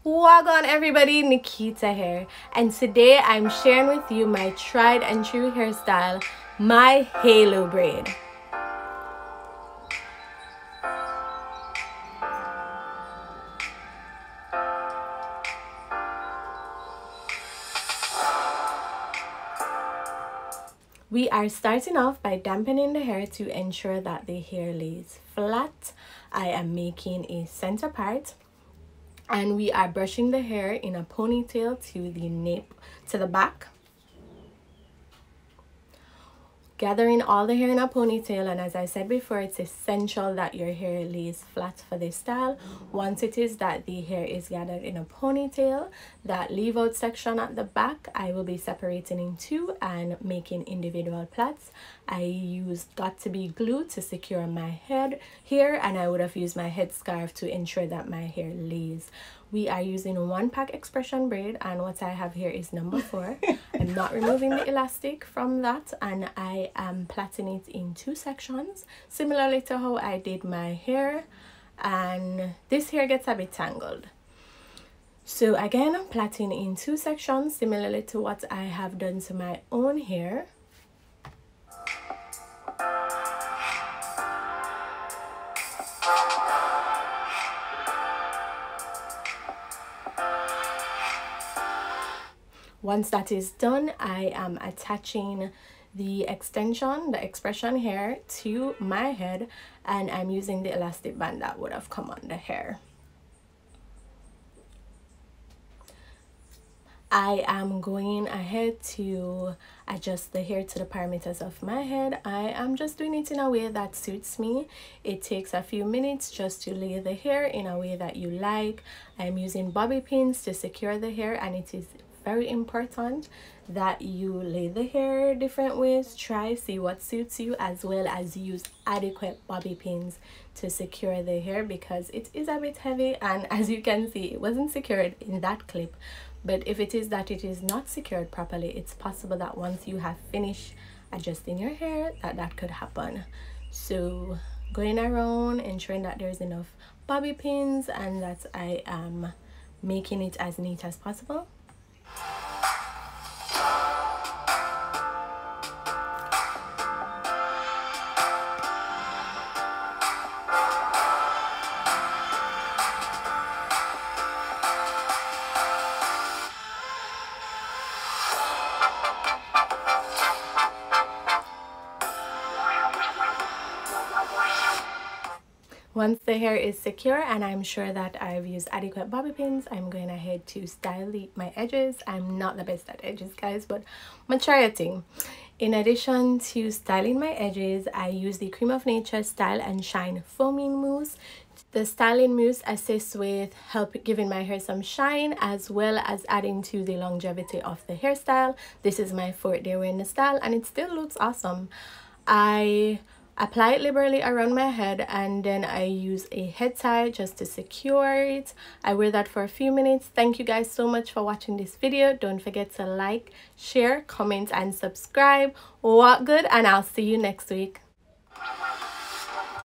Gwan everybody, Nikita here, and today I'm sharing with you my tried and true hairstyle, my halo braid. We are starting off by dampening the hair to ensure that the hair lays flat. I am making a center part. And we are brushing the hair in a ponytail to the nape, to the back. Gathering all the hair in a ponytail, and as I said before, it's essential that your hair lays flat for this style. Once it is that the hair is gathered in a ponytail, that leave out section at the back, I will be separating in two and making individual plaits. I used got-to-be glue to secure my head here, and I would have used my headscarf to ensure that my hair lays. We are using 1 pack expression braid, and what I have here is number 4. I'm not removing the elastic from that, and I am plaiting it in 2 sections, similarly to how I did my hair, and this hair gets a bit tangled. So again, I'm plaiting in 2 sections, similarly to what I have done to my own hair. Once that is done, I am attaching the extension, the expression hair, to my head, and I'm using the elastic band that would have come on the hair. I am going ahead to adjust the hair to the parameters of my head. I am just doing it in a way that suits me. It takes a few minutes just to lay the hair in a way that you like. I'm using bobby pins to secure the hair, and it is very important that you lay the hair different ways. Try, see what suits you, as well as use adequate bobby pins to secure the hair because it is a bit heavy, and as you can see, it wasn't secured in that clip. But if it is that it is not secured properly, it's possible that once you have finished adjusting your hair, that could happen. So going around, ensuring that there's enough bobby pins and that I am making it as neat as possible. Once the hair is secure and I'm sure that I've used adequate bobby pins, I'm going ahead to style my edges. I'm not the best at edges, guys, but I'm gonna try a thing. In addition to styling my edges, I use the Cream of Nature Style and Shine Foaming Mousse. The styling mousse assists with giving my hair some shine, as well as adding to the longevity of the hairstyle. This is my 4th day wearing the style, and it still looks awesome. I apply it liberally around my head, and then I use a head tie just to secure it. I wear that for a few minutes. Thank you guys so much for watching this video. Don't forget to like, share, comment, and subscribe. Walk good, and I'll see you next week.